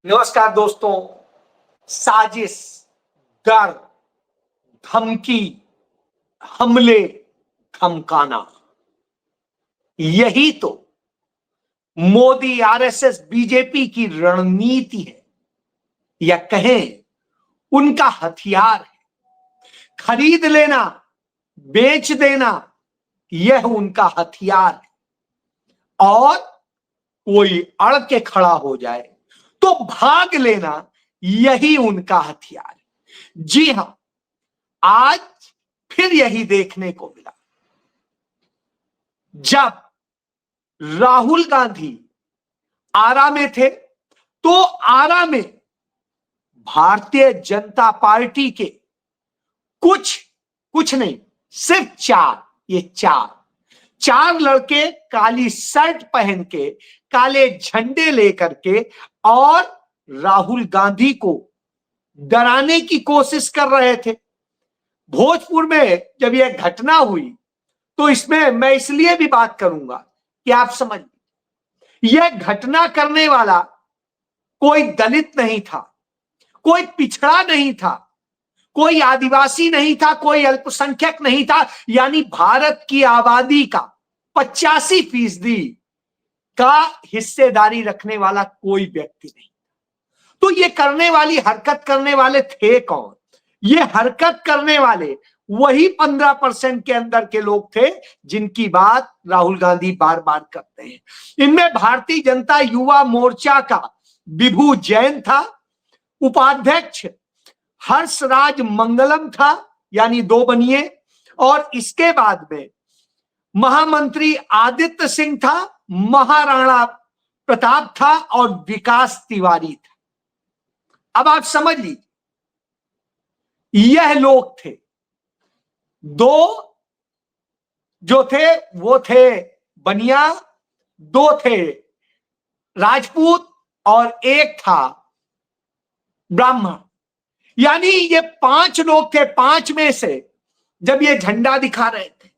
नमस्कार दोस्तों। साजिश, डर, धमकी, हमले, धमकाना, यही तो मोदी, आरएसएस, बीजेपी की रणनीति है, या कहें उनका हथियार है। खरीद लेना, बेच देना, यह उनका हथियार है। और कोई अड़ के खड़ा हो जाए तो भाग लेना, यही उनका हथियार है। जी हां, आज फिर यही देखने को मिला। जब राहुल गांधी आरा में थे तो आरा में भारतीय जनता पार्टी के कुछ नहीं, सिर्फ चार लड़के काली शर्ट पहन के, काले झंडे लेकर के और राहुल गांधी को डराने की कोशिश कर रहे थे। भोजपुर में जब यह घटना हुई तो इसमें मैं इसलिए भी बात करूंगा कि आप समझ, यह घटना करने वाला कोई दलित नहीं था, कोई पिछड़ा नहीं था, कोई आदिवासी नहीं था, कोई अल्पसंख्यक नहीं था। यानी भारत की आबादी का 85% का हिस्सेदारी रखने वाला कोई व्यक्ति नहीं। तो ये करने वाली, हरकत करने वाले थे कौन? ये हरकत करने वाले वही 15% के अंदर के लोग थे जिनकी बात राहुल गांधी बार बार करते हैं। इनमें भारतीय जनता युवा मोर्चा का विभू जैन था, उपाध्यक्ष हर्षराज मंगलम था, यानी दो बनिए, और इसके बाद में महामंत्री आदित्य सिंह था, महाराणा प्रताप था और विकास तिवारी था। अब आप समझ लीजिए, यह लोग थे। दो जो थे वो थे बनिया, दो थे राजपूत और एक था ब्राह्मण। यानी ये 5 लोग थे। 5 में से जब ये झंडा दिखा रहे थे,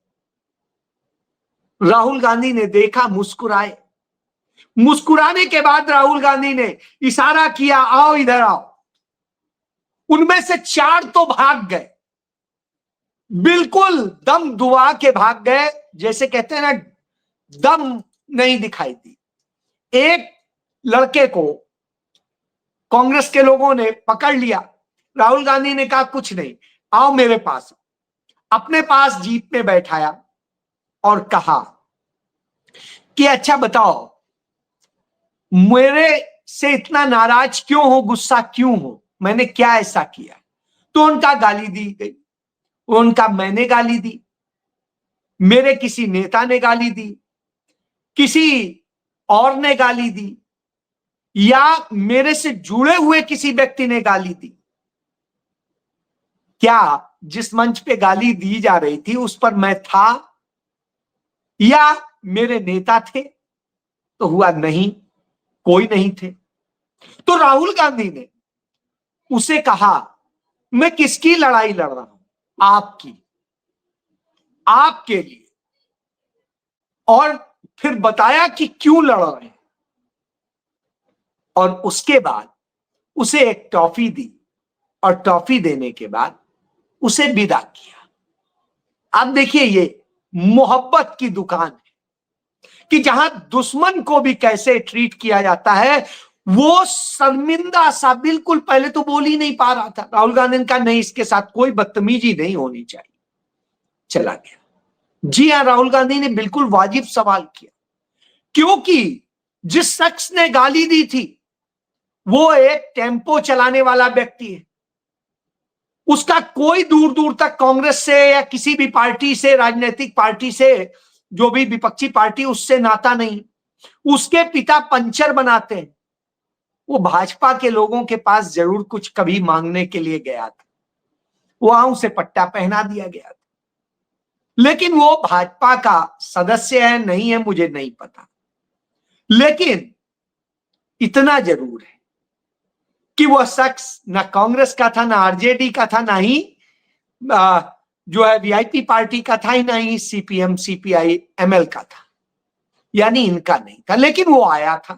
राहुल गांधी ने देखा, मुस्कुराए। मुस्कुराने के बाद राहुल गांधी ने इशारा किया, आओ इधर आओ। उनमें से 4 तो भाग गए, बिल्कुल दम दुआ के भाग गए, जैसे कहते हैं ना, दम नहीं दिखाई दी। एक लड़के को कांग्रेस के लोगों ने पकड़ लिया। राहुल गांधी ने कहा, कुछ नहीं, आओ मेरे पास। अपने पास जीप में बैठाया और कहा कि अच्छा बताओ, मेरे से इतना नाराज क्यों हो, गुस्सा क्यों हो, मैंने क्या ऐसा किया? तो उनका गाली दी गई, उनका मैंने गाली दी, मेरे किसी नेता ने गाली दी, किसी और ने गाली दी, या मेरे से जुड़े हुए किसी व्यक्ति ने गाली दी। क्या जिस मंच पे गाली दी जा रही थी उस पर मैं था या मेरे नेता थे? तो हुआ नहीं, कोई नहीं थे। तो राहुल गांधी ने उसे कहा, मैं किसकी लड़ाई लड़ रहा हूं? आपकी, आपके लिए। और फिर बताया कि क्यों लड़ रहे हैं, और उसके बाद उसे एक टॉफी दी, और टॉफी देने के बाद उसे विदा किया। अब देखिए, ये मोहब्बत की दुकान है कि जहां दुश्मन को भी कैसे ट्रीट किया जाता है। वो शर्मिंदा सा, बिल्कुल पहले तो बोल ही नहीं पा रहा था। राहुल गांधी ने कहा, नहीं, इसके साथ कोई बदतमीजी नहीं होनी चाहिए। चला गया। जी हां, राहुल गांधी ने बिल्कुल वाजिब सवाल किया, क्योंकि जिस शख्स ने गाली दी थी वो एक टेम्पो चलाने वाला व्यक्ति है। उसका कोई दूर दूर तक कांग्रेस से या किसी भी पार्टी से, राजनीतिक पार्टी से, जो भी विपक्षी पार्टी, उससे नाता नहीं। उसके पिता पंचर बनाते हैं। वो भाजपा के लोगों के पास जरूर कुछ कभी मांगने के लिए गया था, वहां उसे पट्टा पहना दिया गया था, लेकिन वो भाजपा का सदस्य है नहीं है मुझे नहीं पता। लेकिन इतना जरूर है कि वह शख्स ना कांग्रेस का था, ना आरजेडी का था, ना ही जो है वीआईपी पार्टी का था, ही ना ही सीपीएम, सीपीआई, एमएल का था। यानी इनका नहीं था। लेकिन वो आया था,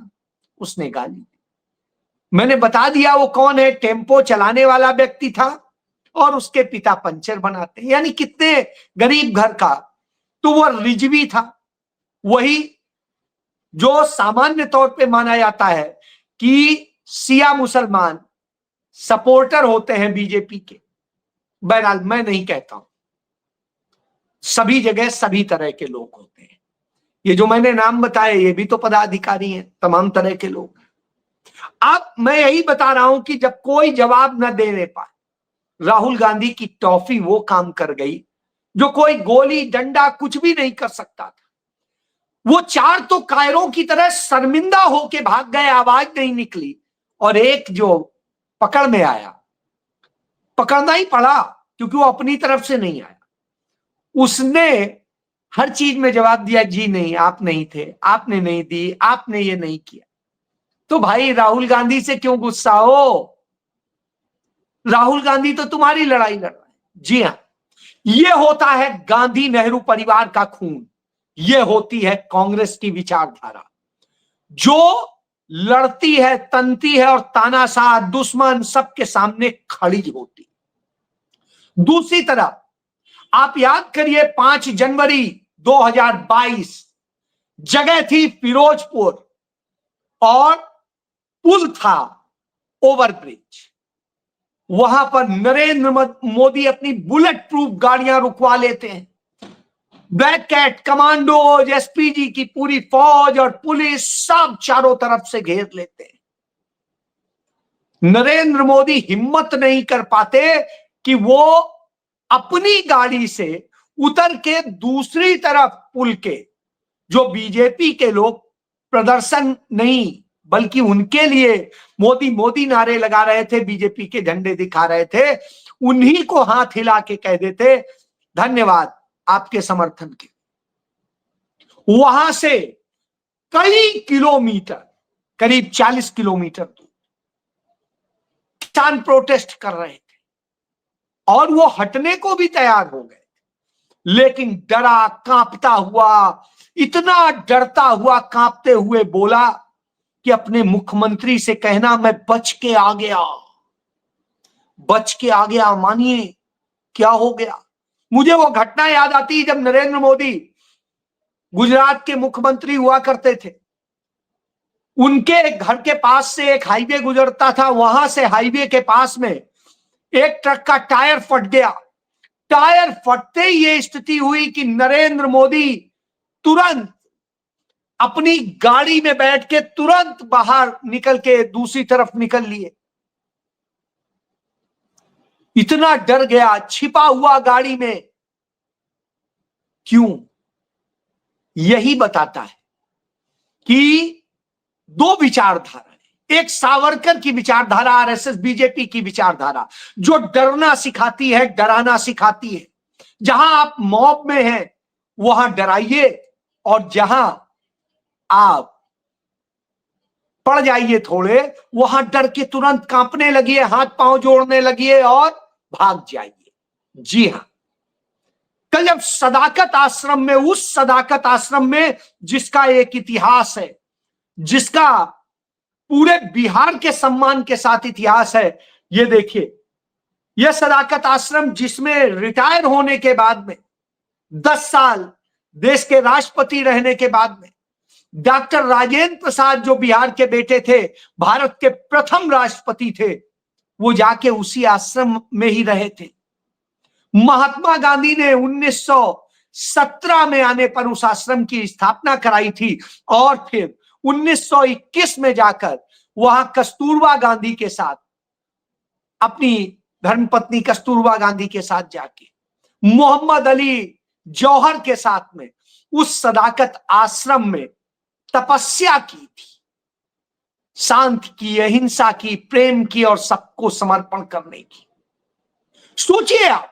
उसने गाली दी। मैंने बता दिया वो कौन है, टेम्पो चलाने वाला व्यक्ति था और उसके पिता पंचर बनाते हैं, यानी कितने गरीब घर का। तो वो रिजवी था, वही जो सामान्य तौर पे माना जाता है कि शिया मुसलमान सपोर्टर होते हैं बीजेपी के। बहरहाल मैं नहीं कहता हूं, सभी जगह सभी तरह के लोग होते हैं। ये जो मैंने नाम बताए ये भी तो पदाधिकारी हैं, तमाम तरह के लोग। अब मैं यही बता रहा हूं कि जब कोई जवाब न देने पाए, राहुल गांधी की टॉफी वो काम कर गई जो कोई गोली डंडा कुछ भी नहीं कर सकता था। वो चार तो कायरों की तरह शर्मिंदा होके भाग गए, आवाज नहीं निकली, और एक जो पकड़ में आया, पकड़ना ही पड़ा क्योंकि वो अपनी तरफ से नहीं आया, उसने हर चीज में जवाब दिया, जी नहीं आप नहीं थे, आपने नहीं दी, आपने ये नहीं किया। तो भाई राहुल गांधी से क्यों गुस्सा हो? राहुल गांधी तो तुम्हारी लड़ाई लड़ रहा है। जी हां, ये होता है गांधी नेहरू परिवार का खून, ये होती है कांग्रेस की विचारधारा, जो लड़ती है, तनती है और तानाशाह दुश्मन सबके सामने खड़ी होती। दूसरी तरफ आप याद करिए 5 जनवरी 2022, जगह थी फिरोजपुर और पुल था ओवरब्रिज, वहां पर नरेंद्र मोदी अपनी बुलेट प्रूफ गाड़ियां रुकवा लेते हैं, ब्लैक कैट कमांडोज, एसपीजी की पूरी फौज और पुलिस सब चारों तरफ से घेर लेते हैं। नरेंद्र मोदी हिम्मत नहीं कर पाते कि वो अपनी गाड़ी से उतर के दूसरी तरफ पुल के, जो बीजेपी के लोग प्रदर्शन नहीं बल्कि उनके लिए मोदी मोदी नारे लगा रहे थे, बीजेपी के झंडे दिखा रहे थे, उन्हीं को हाथ हिला के कह देते धन्यवाद आपके समर्थन के। वहां से कई किलोमीटर, करीब 40 किलोमीटर दूर किसान प्रोटेस्ट कर रहे थे और वो हटने को भी तैयार हो गए, लेकिन डरा कांपता हुआ, इतना डरता हुआ कांपते हुए बोला कि अपने मुख्यमंत्री से कहना मैं बच के आ गया, बच के आ गया। मानिए क्या हो गया। मुझे वो घटना याद आती जब नरेंद्र मोदी गुजरात के मुख्यमंत्री हुआ करते थे, उनके घर के पास से एक हाईवे गुजरता था, वहां से हाईवे के पास में एक ट्रक का टायर फट गया। टायर फटते ही ये स्थिति हुई कि नरेंद्र मोदी तुरंत अपनी गाड़ी में बैठ के तुरंत बाहर निकल के दूसरी तरफ निकल लिए। इतना डर गया, छिपा हुआ गाड़ी में। क्यों? यही बताता है कि दो विचारधारा है, एक सावरकर की विचारधारा, आरएसएस बीजेपी की विचारधारा, जो डरना सिखाती है, डराना सिखाती है। जहां आप मॉब में हैं वहां डराइए, और जहां आप पड़ जाइए थोड़े, वहां डर के तुरंत कांपने लगिए, हाथ पांव जोड़ने लगिए और भाग जाइए। जी हां, कल जब सदाकत आश्रम में, उस सदाकत आश्रम में जिसका एक इतिहास है, जिसका पूरे बिहार के सम्मान के साथ इतिहास है, ये देखिए, यह सदाकत आश्रम जिसमें रिटायर होने के बाद में 10 साल देश के राष्ट्रपति रहने के बाद में डॉक्टर राजेंद्र प्रसाद, जो बिहार के बेटे थे, भारत के प्रथम राष्ट्रपति थे, वो जाके उसी आश्रम में ही रहे थे। महात्मा गांधी ने 1917 में आने पर उस आश्रम की स्थापना कराई थी, और फिर 1921 में जाकर वहां कस्तूरबा गांधी के साथ, अपनी धर्मपत्नी कस्तूरबा गांधी के साथ जाके, मोहम्मद अली जौहर के साथ में उस सदाकत आश्रम में तपस्या की थी, शांति की, अहिंसा की, प्रेम की और सबको समर्पण करने की। सोचिए आप,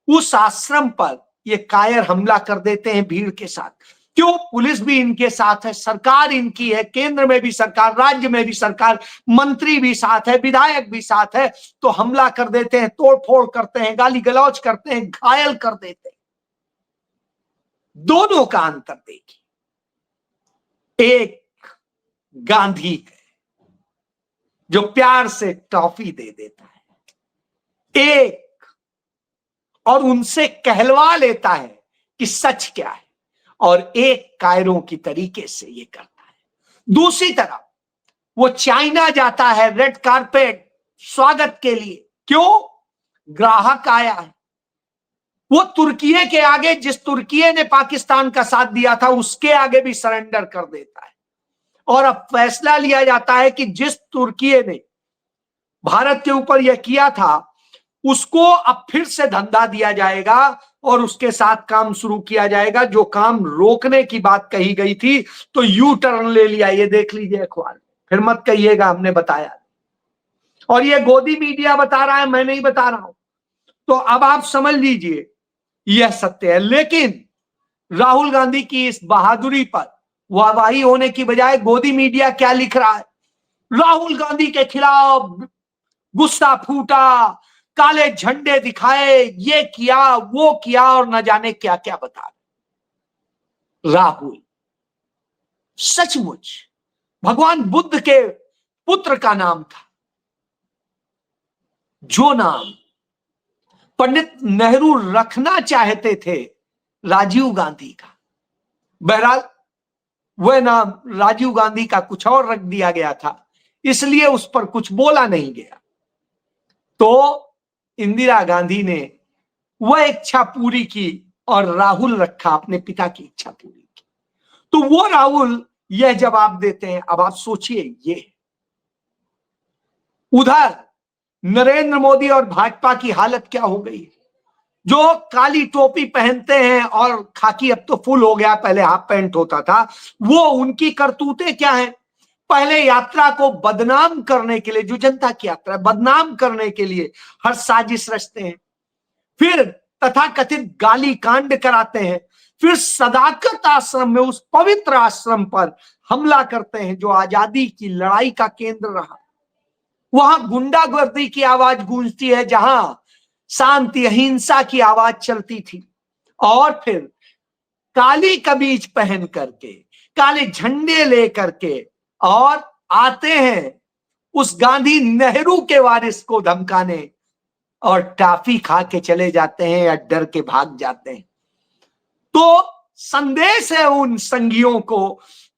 उस आश्रम पर ये कायर हमला कर देते हैं भीड़ के साथ। क्यों? पुलिस भी इनके साथ है, सरकार इनकी है, केंद्र में भी सरकार, राज्य में भी सरकार, मंत्री भी साथ है, विधायक भी साथ है, तो हमला कर देते हैं, तोड़फोड़ करते हैं, गाली गलौज करते हैं, घायल कर देते हैं। दोनों का अंतर देखिए, एक गांधी है, जो प्यार से टॉफी दे देता है एक, और उनसे कहलवा लेता है कि सच क्या है, और एक कायरों की तरीके से ये करता है। दूसरी तरफ वो चाइना जाता है रेड कारपेट स्वागत के लिए। क्यों? ग्राहक आया है। वो तुर्किये के आगे, जिस तुर्किये ने पाकिस्तान का साथ दिया था, उसके आगे भी सरेंडर कर देता है। और अब फैसला लिया जाता है कि जिस तुर्किये ने भारत के ऊपर यह किया था, उसको अब फिर से धंधा दिया जाएगा और उसके साथ काम शुरू किया जाएगा। जो काम रोकने की बात कही गई थी, तो यू टर्न ले लिया। ये देख लीजिए अखबार में, फिर मत कहिएगा हमने बताया। और ये गोदी मीडिया बता रहा है, मैं नहीं बता रहा हूं। तो अब आप समझ लीजिए यह सत्य है। लेकिन राहुल गांधी की इस बहादुरी पर वाहवाही होने की बजाय गोदी मीडिया क्या लिख रहा है? राहुल गांधी के खिलाफ गुस्सा फूटा, काले झंडे दिखाए, ये किया वो किया, और न जाने क्या क्या बता रहे। राहुल सचमुच भगवान बुद्ध के पुत्र का नाम था, जो नाम पंडित नेहरू रखना चाहते थे राजीव गांधी का। बहरहाल वह नाम राजीव गांधी का कुछ और रख दिया गया था, इसलिए उस पर कुछ बोला नहीं गया। तो इंदिरा गांधी ने वह इच्छा पूरी की और राहुल रखा, अपने पिता की इच्छा पूरी की। तो वो राहुल यह जवाब देते हैं। अब आप सोचिए, ये उधर नरेंद्र मोदी और भाजपा की हालत क्या हो गई, जो काली टोपी पहनते हैं और खाकी अब तो फुल हो गया, पहले हाफ पैंट होता था। वो उनकी करतूतें क्या है? पहले यात्रा को बदनाम करने के लिए, जो जनता की यात्रा है, बदनाम करने के लिए हर साजिश रचते हैं। फिर तथाकथित गाली कांड कराते हैं। फिर सदाकत आश्रम में, उस पवित्र आश्रम पर हमला करते हैं जो आजादी की लड़ाई का केंद्र रहा। वहां गुंडागर्दी की आवाज गूंजती है जहां शांति अहिंसा की आवाज चलती थी। और फिर काली कमीज पहन करके, काले झंडे लेकर के, और आते हैं उस गांधी नेहरू के वारिस को धमकाने, और टाफी खा के चले जाते हैं या डर के भाग जाते हैं। तो संदेश है उन संघियों को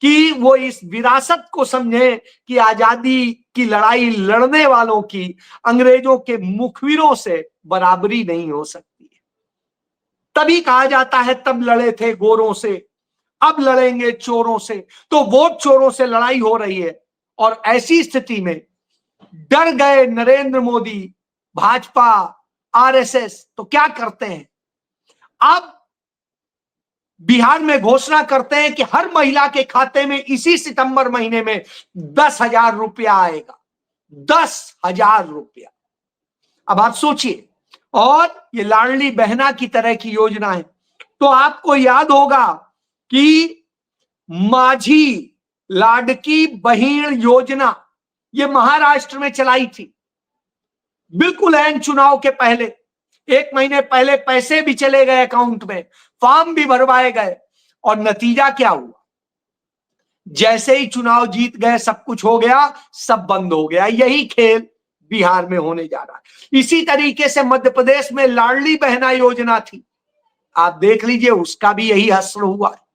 कि वो इस विरासत को समझे कि आजादी की लड़ाई लड़ने वालों की अंग्रेजों के मुखबिरों से बराबरी नहीं हो सकती है। तभी कहा जाता है तब लड़े थे गोरों से, अब लड़ेंगे चोरों से। तो वोट चोरों से लड़ाई हो रही है, और ऐसी स्थिति में डर गए नरेंद्र मोदी, भाजपा, आरएसएस। तो क्या करते हैं? अब बिहार में घोषणा करते हैं कि हर महिला के खाते में इसी सितंबर महीने में 10,000 रुपया आएगा। 10,000 रुपया। अब आप सोचिए, और ये लाडली बहना की तरह की योजना है। तो आपको याद होगा कि माझी लाडकी बहिण योजना ये महाराष्ट्र में चलाई थी, बिल्कुल ऐन चुनाव के पहले। 1 महीने पहले पैसे भी चले गए अकाउंट में, फॉर्म भी भरवाए गए, और नतीजा क्या हुआ? जैसे ही चुनाव जीत गए, सब कुछ हो गया, सब बंद हो गया। यही खेल बिहार में होने जा रहा है। इसी तरीके से मध्य प्रदेश में लाडली बहना योजना थी, आप देख लीजिए, उसका भी यही असर हुआ है।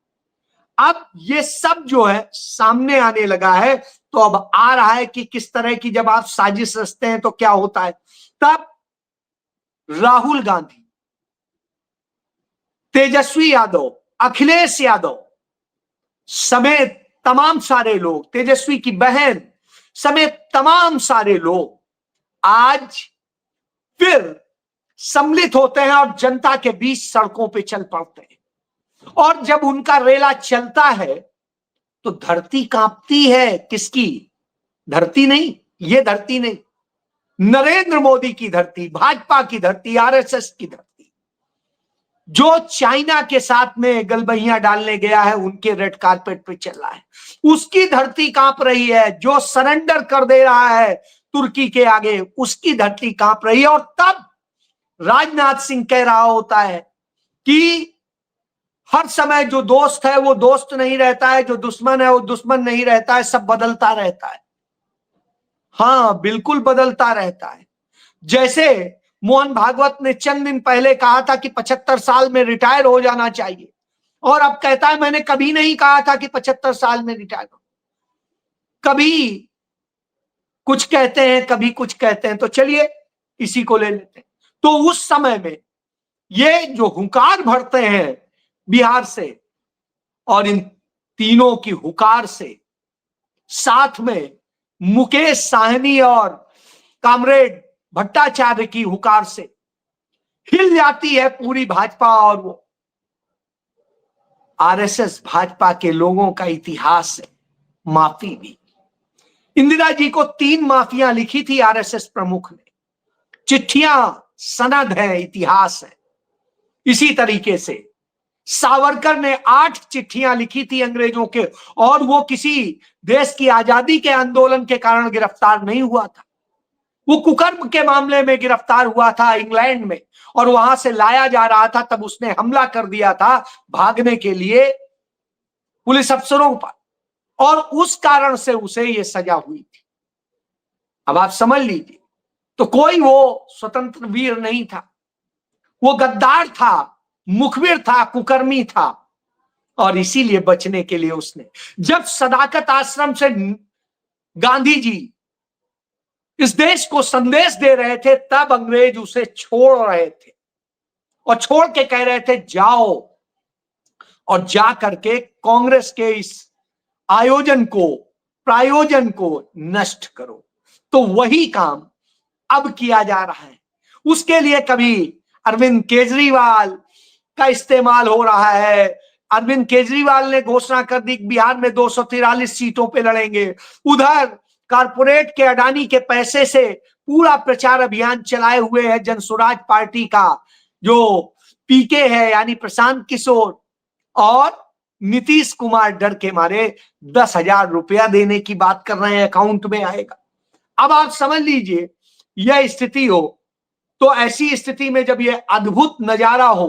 अब ये सब जो है सामने आने लगा है। तो अब आ रहा है कि किस तरह की जब आप साजिश रचते हैं तो क्या होता है। तब राहुल गांधी, तेजस्वी यादव, अखिलेश यादव समेत तमाम सारे लोग, तेजस्वी की बहन समेत तमाम सारे लोग आज फिर सम्मिलित होते हैं और जनता के बीच सड़कों पे चल पड़ते हैं। और जब उनका रेला चलता है तो धरती कांपती है। किसकी धरती? नहीं, ये धरती नहीं, नरेंद्र मोदी की धरती, भाजपा की धरती, आरएसएस की धरती। जो चाइना के साथ में गलबहियां डालने गया है, उनके रेड कारपेट पे चल रहा है, उसकी धरती कांप रही है। जो सरेंडर कर दे रहा है तुर्की के आगे, उसकी धरती कांप रही है। और तब राजनाथ सिंह कह रहा होता है कि हर समय जो दोस्त है वो दोस्त नहीं रहता है, जो दुश्मन है वो दुश्मन नहीं रहता है, सब बदलता रहता है। हाँ, बिल्कुल बदलता रहता है। जैसे मोहन भागवत ने चंद दिन पहले कहा था कि 75 साल में रिटायर हो जाना चाहिए, और अब कहता है मैंने कभी नहीं कहा था कि 75 साल में रिटायर हो। कभी कुछ कहते हैं, कभी कुछ कहते हैं, तो चलिए इसी को ले लेते हैं। तो उस समय में ये जो हुंकार भरते हैं बिहार से, और इन तीनों की हुंकार से, साथ में मुकेश साहनी और कामरेड भट्टाचार्य की हुंकार से हिल जाती है पूरी भाजपा। और वो आरएसएस भाजपा के लोगों का इतिहास है, माफी भी। इंदिरा जी को 3 माफियां लिखी थी आरएसएस प्रमुख ने, चिट्ठियां सनद है, इतिहास है। इसी तरीके से सावरकर ने 8 चिट्ठियां लिखी थी अंग्रेजों के, और वो किसी देश की आजादी के आंदोलन के कारण गिरफ्तार नहीं हुआ था। वो कुकर्म के मामले में गिरफ्तार हुआ था इंग्लैंड में, और वहां से लाया जा रहा था, तब उसने हमला कर दिया था भागने के लिए पुलिस अफसरों पर, और उस कारण से उसे ये सजा हुई थी। अब आप समझ लीजिए, तो कोई वो स्वतंत्र वीर नहीं था, वो गद्दार था, मुखबिर था, कुकर्मी था। और इसीलिए बचने के लिए उसने, जब सदाकत आश्रम से गांधी जी इस देश को संदेश दे रहे थे, तब अंग्रेज उसे छोड़ रहे थे, और छोड़ के कह रहे थे जाओ और जा करके कांग्रेस के इस प्रायोजन को नष्ट करो। तो वही काम अब किया जा रहा है। उसके लिए कभी अरविंद केजरीवाल का इस्तेमाल हो रहा है। अरविंद केजरीवाल ने घोषणा कर दी बिहार में 243 सीटों पे लड़ेंगे। उधर कारपोरेट के अडानी के पैसे से पूरा प्रचार अभियान चलाए हुए है जनसुराज पार्टी का जो पीके है, यानी प्रशांत किशोर, और नीतीश कुमार डर के मारे 10,000 रुपया देने की बात कर रहे हैं, अकाउंट में आएगा। अब आप समझ लीजिए यह स्थिति हो, तो ऐसी स्थिति में जब यह अद्भुत नजारा हो,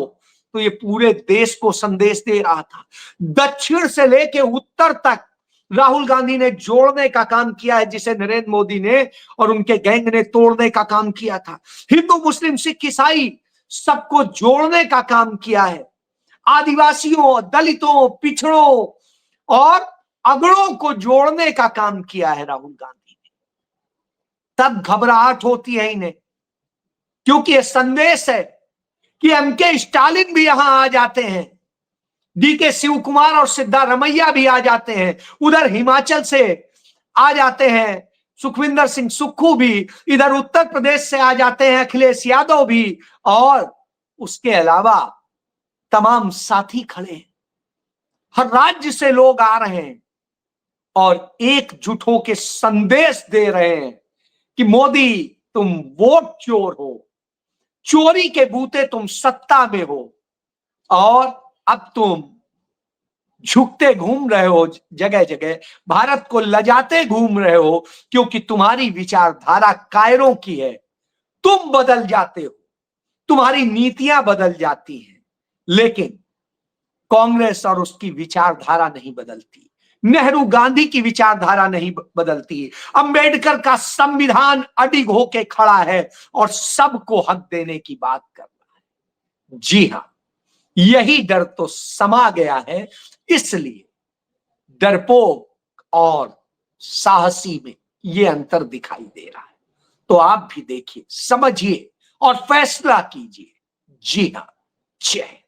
तो ये पूरे देश को संदेश दे रहा था। दक्षिण से लेके उत्तर तक राहुल गांधी ने जोड़ने का काम किया है, जिसे नरेंद्र मोदी ने और उनके गैंग ने तोड़ने का काम किया था। हिंदू, मुस्लिम, सिख, ईसाई सबको जोड़ने का काम किया है। आदिवासियों, दलितों, पिछड़ों और अगड़ों को जोड़ने का काम किया है राहुल गांधी ने। तब घबराहट होती है इन्हें, क्योंकि यह संदेश है कि एमके स्टालिन भी यहां आ जाते हैं, डीके शिव कुमार और सिद्धारमैया भी आ जाते हैं, उधर हिमाचल से आ जाते हैं सुखविंदर सिंह सुक्खू भी, इधर उत्तर प्रदेश से आ जाते हैं अखिलेश यादव भी, और उसके अलावा तमाम साथी खड़े हैं। हर राज्य से लोग आ रहे हैं और एकजुट होकर संदेश दे रहे हैं कि मोदी तुम वोट चोर हो, चोरी के बूते तुम सत्ता में हो, और अब तुम झुकते घूम रहे हो जगह जगह, भारत को लजाते घूम रहे हो, क्योंकि तुम्हारी विचारधारा कायरों की है। तुम बदल जाते हो, तुम्हारी नीतियां बदल जाती हैं, लेकिन कांग्रेस और उसकी विचारधारा नहीं बदलती। नेहरू गांधी की विचारधारा नहीं बदलती। अंबेडकर का संविधान अडिग होके खड़ा है और सबको हक देने की बात कर रहा है। जी हां, यही डर तो समा गया है, इसलिए डरपोक और साहसी में यह अंतर दिखाई दे रहा है। तो आप भी देखिए, समझिए और फैसला कीजिए। जी हां, जय।